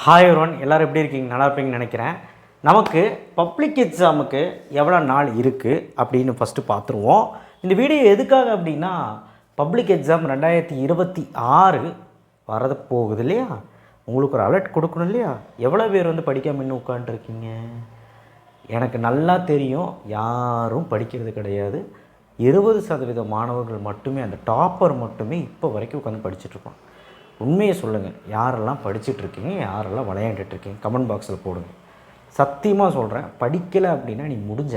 Hi everyone, எல்லோரும் எப்படி இருக்கீங்க? நல்லா இருப்பீங்கன்னு நினைக்கிறேன். நமக்கு பப்ளிக் எக்ஸாமுக்கு எவ்வளோ நாள் இருக்குது அப்படின்னு ஃபஸ்ட்டு பார்த்துருவோம். இந்த வீடியோ எதுக்காக அப்படின்னா, பப்ளிக் எக்ஸாம் 2026 வரது போகுது இல்லையா? உங்களுக்கு ஒரு அலர்ட் கொடுக்கணும் இல்லையா? எவ்வளோ பேர் வந்து படிக்காமல் இன்னும் உட்காந்துருக்கீங்க? எனக்கு நல்லா தெரியும், யாரும் படிக்கிறது கிடையாது. 20% மாணவர்கள் மட்டுமே, அந்த டாப்பர் மட்டுமே இப்போ வரைக்கும் உட்காந்து படிச்சுட்ருப்பான். உண்மையை சொல்லுங்கள், யாரெல்லாம் படிச்சுட்ருக்கீங்க, யாரெல்லாம் விளையாண்டுட்ருக்கீங்க? கமெண்ட் பாக்ஸில் போடுங்க. சத்தியமாக சொல்கிறேன், படிக்கலை அப்படின்னா நீ முடிஞ்ச.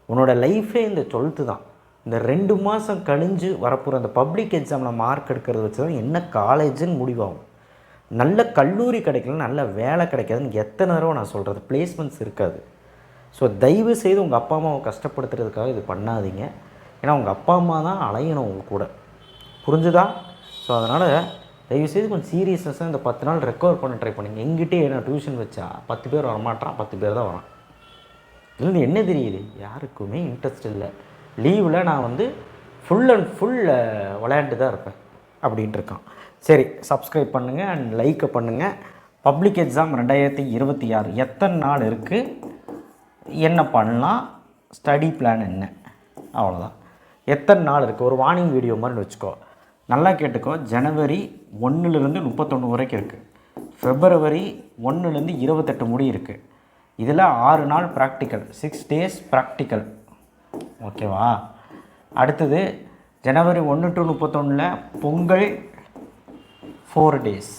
உன்னோட லைஃபே இந்த 12th தான். இந்த 2 மாதம் கழிஞ்சு வரப்போகிற அந்த பப்ளிக் எக்ஸாமில் மார்க் எடுக்கிறத வச்சு தான் என்ன காலேஜுன்னு முடிவாகும். நல்ல கல்லூரி கிடைக்கல, நல்ல வேலை கிடைக்காதுன்னு எத்தனை தடவை நான் சொல்கிறது. பிளேஸ்மெண்ட்ஸ் இருக்காது. ஸோ தயவு செய்து உங்கள் அப்பா அம்மாவை கஷ்டப்படுத்துறதுக்காக இது பண்ணாதீங்க. ஏன்னா உங்கள் அப்பா அம்மா தான் அலையணும் உங்கள் கூட, புரிஞ்சுதா? ஸோ அதனால் தயவுசெய்து கொஞ்சம் சீரியஸ்னஸாக இந்த 10 நாள் ரெக்கவர் பண்ண ட்ரை பண்ணிங்க. எங்கிட்டே நான் டியூஷன் வச்சா 10 பேர் வரமாட்டான், 10 பேர் தான் வரான். இதுலேருந்து என்ன தெரியுது? யாருக்குமே இன்ட்ரெஸ்ட் இல்லை. லீவில் நான் வந்து ஃபுல் அண்ட் ஃபுல் விளையாண்டு தான் இருப்பேன் அப்படின்ட்டு இருக்கான். சரி, சப்ஸ்கிரைப் பண்ணுங்கள் அண்ட் லைக்கை பண்ணுங்கள். பப்ளிக் எக்ஸாம் 2026 எத்தனை நாள் இருக்குது, என்ன பண்ணலாம், ஸ்டடி பிளான் என்ன, அவ்வளோதான். எத்தனை நாள் இருக்குது, ஒரு வார்னிங் வீடியோ மாதிரி வச்சுக்கோ. நல்லா கேட்டுக்கோ. ஜனவரி 1லேருந்து 31 வரைக்கும் இருக்குது. February 1லேருந்து 28 முடி இருக்குது. இதில் 6 நாள் ப்ராக்டிக்கல், 6 days ப்ராக்டிக்கல். ஓகேவா? அடுத்தது ஜனவரி 1 to 31 Pongal 4 days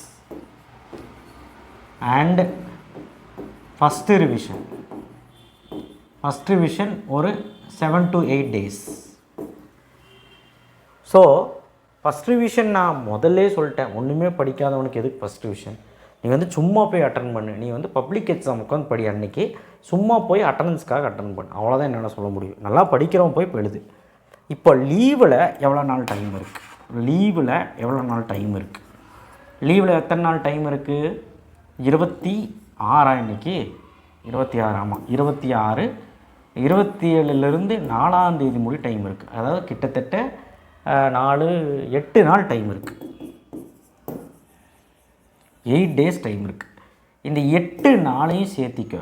and first revision ஒரு 7 to 8 days. So first revision நான் முதல்லே சொல்லிட்டேன், ஒன்றுமே படிக்காதவனுக்கு எதுக்கு ஃபஸ்ட் ரிவிஷன்? நீ வந்து சும்மா போய் அட்டன் பண்ணு. நீ வந்து பப்ளிக் எக்ஸாம் உட்காந்து படி. அன்றைக்கி சும்மா போய் அட்டண்டன்ஸ்க்காக அட்டன் பண்ணு. அவ்வளோதான் என்னால் சொல்ல முடியும். நல்லா படிக்கிறவன் போய் இப்போ எழுது. இப்போ லீவில் எவ்வளோ நாள் டைம் இருக்குது? லீவில் எத்தனை நாள் டைம் இருக்குது? 26 இன்னைக்கு 26. ஆமாம், 26. 27லேருந்து 4ஆம் தேதி முடி டைம் இருக்குது. அதாவது கிட்டத்தட்ட 8 நாள் டைம் இருக்குது. 8 days டைம் இருக்குது. இந்த 8 நாளையும் சேர்த்திக்க.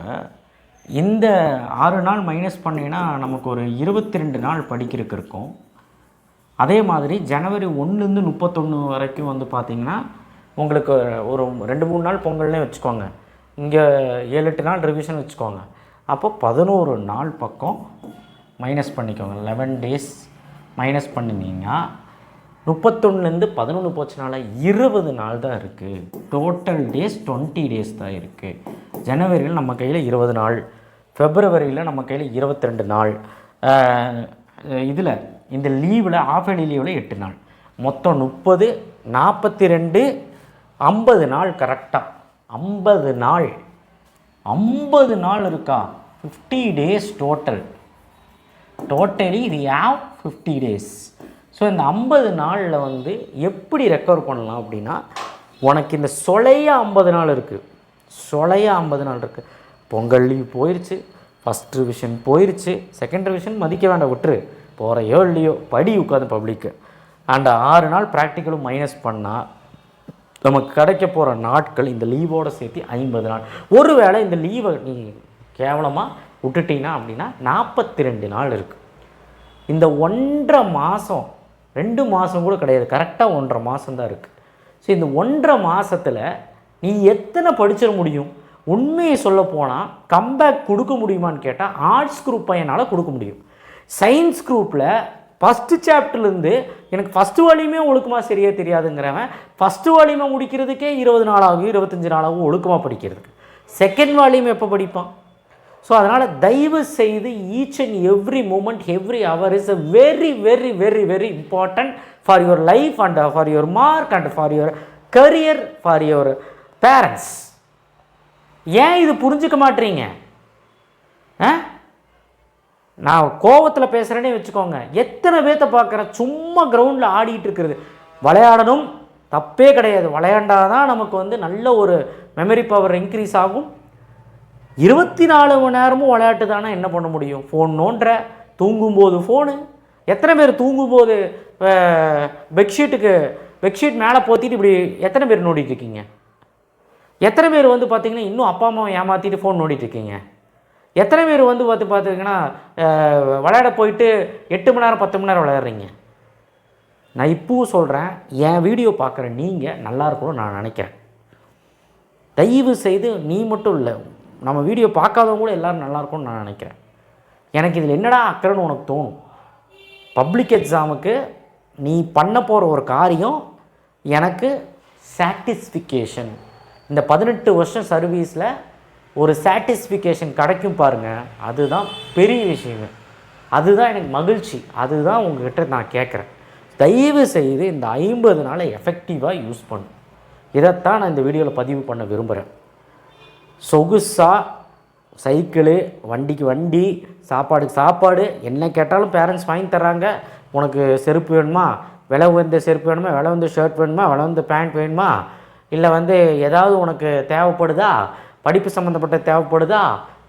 இந்த 6 நாள் மைனஸ் பண்ணினா நமக்கு ஒரு 22 நாள் படிக்கிறதுக்கு இருக்கும். அதே மாதிரி ஜனவரி 1லேருந்து 31 வரைக்கும் வந்து பார்த்திங்கன்னா உங்களுக்கு ஒரு 2-3 நாள் பொங்கல்னே வச்சுக்கோங்க. இங்கே 7-8 நாள் ரிவிஷன் வச்சுக்கோங்க. அப்போ 11 நாள் பக்கம் மைனஸ் பண்ணிக்கோங்க. 11 days மைனஸ் பண்ணிங்கன்னா 31லேருந்து 11 போச்சுனால 20 நாள் தான் இருக்குது. டோட்டல் டேஸ் 20 days தான் இருக்குது. ஜனவரியில் நம்ம கையில் 20 நாள், ஃபெப்ரவரியில் நம்ம கையில் 22 நாள், இதில் இந்த லீவில் ஆஃப் இயர்லி லீவில் 8 நாள், மொத்தம் 30, 42, 50 நாள். கரெக்டாக 50 நாள் இருக்கா? 50 days டோட்டலி இது ஹேவ் 50 days. ஸோ இந்த 50 நாளில் வந்து எப்படி ரெக்கவர் பண்ணலாம் அப்படின்னா, உனக்கு இந்த சொலையா 50 நாள் இருக்குது. பொங்கல் லீவ் போயிடுச்சு, ஃபஸ்ட் ரிவிஷன் போயிடுச்சு, செகண்ட் ரிவிஷன் மதிக்க வேண்டாம், விட்டுரு. போகிறையோ இல்லையோ படி உட்காந்து பப்ளிக்கு. அண்ட் 6 நாள் ப்ராக்டிக்கலும் மைனஸ் பண்ணால் நமக்கு கிடைக்க போகிற நாட்கள் இந்த லீவோடு சேர்த்து 50 நாள். ஒருவேளை இந்த லீவை நீ கேவலமாக விட்டுட்டீங்கன்னா அப்படின்னா 42 நாள் இருக்குது. இந்த 1.5 மாதம், 2 மாதம் கூட கிடையாது, கரெக்டாக 1.5 மாதம் தான் இருக்குது. ஸோ இந்த 1.5 மாதத்தில் நீ எத்தனை படிச்சிட முடியும்? உண்மையை சொல்ல போனால் கம்பேக் கொடுக்க முடியுமான்னு கேட்டால் ஆர்ட்ஸ் குரூப் பையனால் கொடுக்க முடியும். சயின்ஸ் குரூப்பில் ஃபஸ்ட்டு சாப்டர்லேருந்து எனக்கு ஃபஸ்ட்டு வால்யூமே ஒழுக்கமாக சரியாக தெரியாதுங்கிறவன் ஃபஸ்ட்டு வால்யூமை முடிக்கிறதுக்கே 20 நாள் ஆகும், 25 நாள் ஆகும் ஒழுக்கமாக படிக்கிறதுக்கு. செகண்ட் வால்யூம் எப்போ படிப்பான்? ஸோ அதனால் தயவு செய்து each and every moment, every hour is a very very very very important for your life and for your mark and for your career, for your parents. ஏன் இது புரிஞ்சுக்க மாட்டீங்க? நான் கோவத்தில் பேசுகிறேன்னே வச்சுக்கோங்க. எத்தனை பேர்த்த பார்க்குறேன் சும்மா கிரவுண்டில் ஆடிட்டு இருக்கிறது. விளையாடணும், தப்பே கிடையாது. விளையாண்டாதான் நமக்கு வந்து நல்ல ஒரு மெமரி பவர் இன்க்ரீஸ் ஆகும். 24 மணி நேரமும் விளையாட்டு தானே, என்ன பண்ண முடியும்? ஃபோன் நோண்டுற, தூங்கும்போது ஃபோனு. எத்தனை பேர் தூங்கும்போது பெட்ஷீட் மேலே போற்றிட்டு இப்படி எத்தனை பேர் நோண்டிட்டு இருக்கீங்க? எத்தனை பேர் வந்து பார்த்திங்கன்னா இன்னும் அப்பா அம்மாவை ஏமாற்றிட்டு ஃபோன் நோண்டிட்டுருக்கீங்க? எத்தனை பேர் வந்து பார்த்திங்கன்னா விளையாட போயிட்டு 8 மணி நேரம் 10 மணி நேரம் விளையாடுறீங்க? நான் இப்போவும் சொல்கிறேன், என் வீடியோ பார்க்குற நீங்கள் நல்லா இருக்கணும்னு நான் நினைக்கிறேன். தயவு செய்து நீ மட்டும் இல்லை, நம்ம வீடியோ பார்க்காதவங்க கூட எல்லோரும் நல்லா இருக்கும்னு நான் நினைக்கிறேன். எனக்கு இதில் என்னடா அக்கறைன்னு உனக்கு தோணும். பப்ளிக் எக்ஸாமுக்கு நீ பண்ண போகிற ஒரு காரியம் எனக்கு சாட்டிஸ்ஃபிகேஷன். இந்த 18 வருஷம் சர்வீஸில் ஒரு சாட்டிஸ்ஃபிகேஷன் கிடைக்கும் பாருங்கள், அதுதான் பெரிய விஷயமே. அதுதான் எனக்கு மகிழ்ச்சி. அதுதான் உங்கள்கிட்ட நான் கேட்குறேன். தயவு செய்து இந்த 50 நாளை எஃபெக்டிவாக யூஸ் பண்ணும். இதைத்தான் நான் இந்த வீடியோவில் பதிவு பண்ண விரும்புகிறேன். சொகுசாக சைக்கிளு, வண்டிக்கு வண்டி, சாப்பாடுக்கு சாப்பாடு, என்ன கேட்டாலும் பேரண்ட்ஸ் வாங்கி தர்றாங்க. உனக்கு செருப்பு வேணுமா, விலை உயர்ந்த செருப்பு வேணுமா, விலை உயர்ந்த ஷர்ட் வேணுமா, விலை உயர்ந்த பேண்ட் வேணுமா, இல்லை ஏதாவது உனக்கு தேவைப்படுதா, படிப்பு சம்மந்தப்பட்ட தேவைப்படுதா,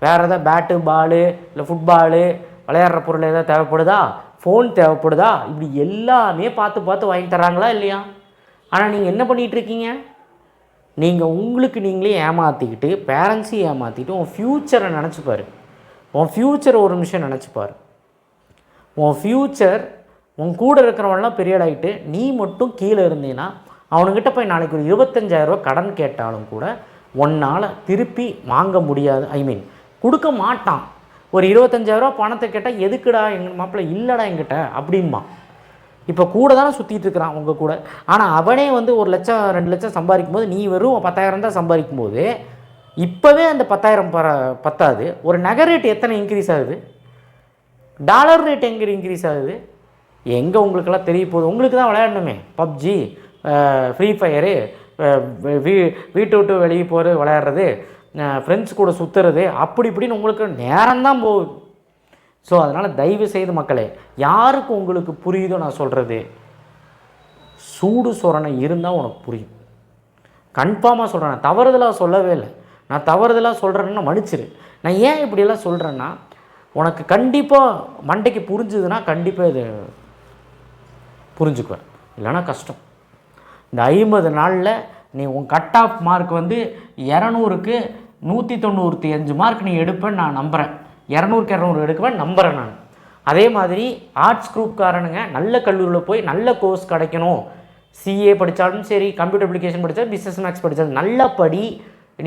வேறு எதாவது பேட்டு பாலு இல்லை ஃபுட்பாலு விளையாடுற பொருள் எதாவது தேவைப்படுதா, ஃபோன் தேவைப்படுதா, இப்படி எல்லாமே பார்த்து வாங்கி தராங்களா இல்லையா? ஆனால் நீங்கள் என்ன பண்ணிகிட்ருக்கீங்க? நீங்கள் உங்களுக்கு நீங்களே ஏமாற்றிக்கிட்டு, பேரண்ட்ஸையும் ஏமாற்றிக்கிட்டு, உன் ஃப்யூச்சரை நினச்சிப்பார். உன் ஃப்யூச்சரை ஒரு நிமிஷம் நினச்சிப்பார். உன் ஃப்யூச்சர் உன் கூட இருக்கிறவன்லாம் பெரிய ஆகிட்டு நீ மட்டும் கீழே இருந்தீங்கன்னா, அவனுக்கிட்ட போய் நாளைக்கு ஒரு 25,000 ரூபா கடன் கேட்டாலும் கூட உன்னால் திருப்பி வாங்க முடியாது. கொடுக்க மாட்டான். ஒரு 25,000 ரூபா பணத்தை கேட்டால் எதுக்குடா எங்கள் மாப்பிள்ளை இல்லைடா என்கிட்ட அப்படின்பா. இப்போ கூட தானே சுற்றிட்டு இருக்கிறான் உங்கள் கூட. ஆனால் அவனே 1 லட்சம் 2 லட்சம் சம்பாதிக்கும் போது நீ வெறும் 10,000 தான் சம்பாதிக்கும் போது இப்போவே அந்த 10,000 பத்தாது. ஒரு நகை ரேட் எத்தனை இன்க்ரீஸ் ஆகுது, டாலர் ரேட் எங்கே இன்க்ரீஸ் ஆகுது, எங்கே உங்களுக்கெல்லாம் தெரிய போகுது? உங்களுக்கு தான் விளையாடணுமே. பப்ஜி, ஃப்ரீ ஃபயரு, வீட்டை விட்டு வெளியே போகிறது விளையாடுறது, ஃப்ரெண்ட்ஸ் கூட சுற்றுறது, அப்படி இப்படின்னு உங்களுக்கு நேரம்தான் போகுது. ஸோ அதனால் தயவு செய்து மக்களே, யாருக்கு உங்களுக்கு புரியுதோ நான் சொல்கிறது, சூடு சொரணை இருந்தால் உனக்கு புரியும். கன்ஃபார்மாக சொல்கிறேன். நான் தவறுதலாக சொல்லவே இல்லை. நான் தவறுதலாக சொல்கிறேன்னா மன்னிச்சிரு. நான் ஏன் இப்படியெல்லாம் சொல்கிறேன்னா, உனக்கு கண்டிப்பாக மண்டைக்கு புரிஞ்சுதுன்னா கண்டிப்பாக இது புரிஞ்சுக்குவேன். இல்லைன்னா கஷ்டம். இந்த 50 நாளில் நீ உன் கட் ஆஃப் மார்க் 200க்கு 195 மார்க் நீ எடுப்பேன்னு நான் நம்புகிறேன். 200க்கு 200 எடுக்குவேன் நம்புகிறேன் நான். அதே மாதிரி ஆர்ட்ஸ் குரூப்காரனுங்க நல்ல கல்லூரியில் போய் நல்ல கோர்ஸ் கிடைக்கணும். சிஏ படித்தாலும் சரி, கம்ப்யூட்டர் அப்ளிகேஷன் படித்தாலும், பிஸ்னஸ் மேக்ஸ் படித்தாலும் நல்ல படி.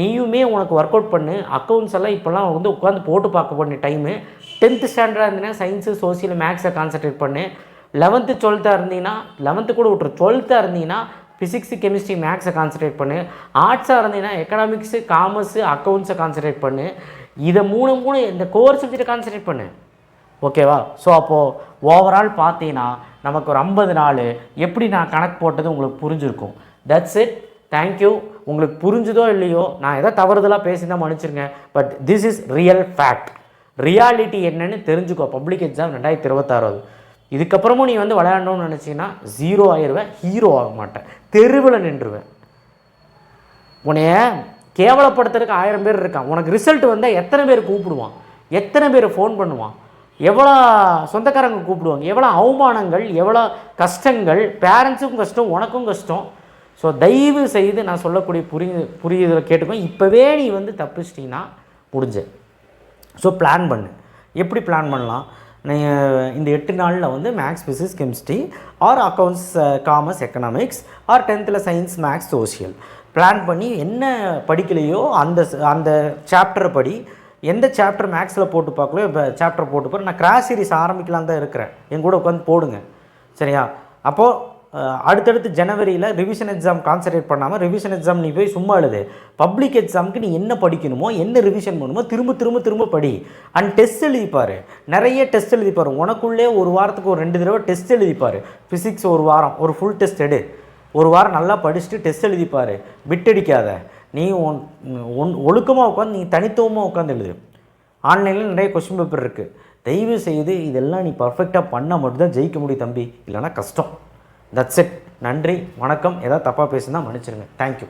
நீயுமே உனக்கு ஒர்க் அவுட் பண்ணு. அக்கௌண்ட்ஸ் எல்லாம் இப்போல்லாம் உட்காந்து போட்டு பார்க்க பண்ணு டைமு. 10th ஸ்டாண்டர்டாக இருந்தீங்கன்னா சயின்ஸு, சோசியல், மேக்ஸை கான்சன்ட்ரேட் பண்ணு. 11th 12th இருந்தீங்கன்னா 11th கூட விட்டுரு, 12th இருந்தீங்கன்னா ஃபிசிக்ஸு, கெமிஸ்ட்ரி, மேக்ஸை கான்சன்ட்ரேட் பண்ணு. ஆர்ட்ஸாக இருந்தீங்கன்னா எக்கனாமிக்ஸு, காமர்ஸு, அக்கௌண்ட்ஸை கான்சன்ட்ரேட் பண்ணு. இதை மூணு இந்த கோர் சப்ஜெக்டை கான்சன்ட்ரேட் பண்ணு. ஓகேவா? ஸோ அப்போது ஓவரால் பார்த்தீங்கன்னா நமக்கு ஒரு 50 நாள் எப்படி நான் கணக்கு போட்டது உங்களுக்கு புரிஞ்சிருக்கும். That's it. தேங்க்யூ. உங்களுக்கு புரிஞ்சுதோ இல்லையோ, நான் எதாவது தவறுதலாக பேசிதான் மன்னிச்சிருங்க. But this is real fact. Reality என்னன்னு தெரிஞ்சுக்கோ. Public exam 2026. இதுக்கப்புறமும் நீ விளையாடணும்னு நினச்சிங்கன்னா 0 ஆயிடுவேன், ஹீரோ ஆக மாட்டேன், தெருவில் நின்றுவேன். உன்னைய கேவலப்படுத்துறதுக்கு 1000 பேர் இருக்கான். உனக்கு ரிசல்ட் வந்தால் எத்தனை பேர் கூப்பிடுவான், எத்தனை பேர் ஃபோன் பண்ணுவான், எவ்வளோ சொந்தக்காரங்க கூப்பிடுவாங்க, எவ்வளோ அவமானங்கள், எவ்வளோ கஷ்டங்கள், பேரண்ட்ஸுக்கும் கஷ்டம், உனக்கும் கஷ்டம். ஸோ தயவு செய்து நான் சொல்லக்கூடிய புரியுதலை கேட்டுக்கோ. இப்போவே நீ தப்பிச்சிட்டிங்கன்னா முடிஞ்ச. ஸோ பிளான் பண்ணு. எப்படி பிளான் பண்ணலாம்? இந்த 8 நாளில் maths, physics, chemistry or accounts, commerce, economics or 10th science, maths, social plan பண்ணி என்ன படிக்கலையோ அந்த சாப்டரை படி. எந்த சாப்டர் மேக்ஸில் போட்டு பார்க்கலையோ இப்போ சாப்டர் போட்டு பாரு. நான் கிராஸ் சீரிஸ் ஆரம்பிக்கலாம் தான் இருக்கிறேன். என் கூட உட்காந்து போடுங்க, சரியா? அப்போது அடுத்தடுத்து ஜனவரியில் ரிவிஷன் எக்ஸாம் கான்சன்ட்ரேட் பண்ணாமல், ரிவிஷன் எக்ஸாம் நீ போய் சும்மா எழுது. பப்ளிக் எக்ஸாமுக்கு நீ என்ன படிக்கணுமோ, என்ன ரிவிஷன் பண்ணுமோ திரும்ப படி. அண்ட் டெஸ்ட் எழுதிப்பார். நிறைய டெஸ்ட் எழுதிப்பார். உனக்குள்ளே ஒரு வாரத்துக்கு ஒரு 2 தடவை டெஸ்ட் எழுதிப்பார். ஃபிசிக்ஸ் ஒரு வாரம் ஒரு ஃபுல் டெஸ்ட் எடு. ஒரு வாரம் நல்லா படிச்சுட்டு டெஸ்ட் எழுதிப்பார். விட்டடிக்காத. நீ ஒழுக்கமாக உட்காந்து, நீ தனித்துவமாக உட்காந்து எழுது. ஆன்லைனில் நிறைய கொஸ்டின் பேப்பர் இருக்குது. தயவு செய்து இதெல்லாம் நீ பர்ஃபெக்டாக பண்ணால் மட்டும்தான் ஜெயிக்க முடியும் தம்பி, இல்லைனா கஷ்டம். That's it. நன்றி, வணக்கம். ஏதாவது தப்பாக பேசுனா மன்னிச்சிருங்க. தேங்க்யூ.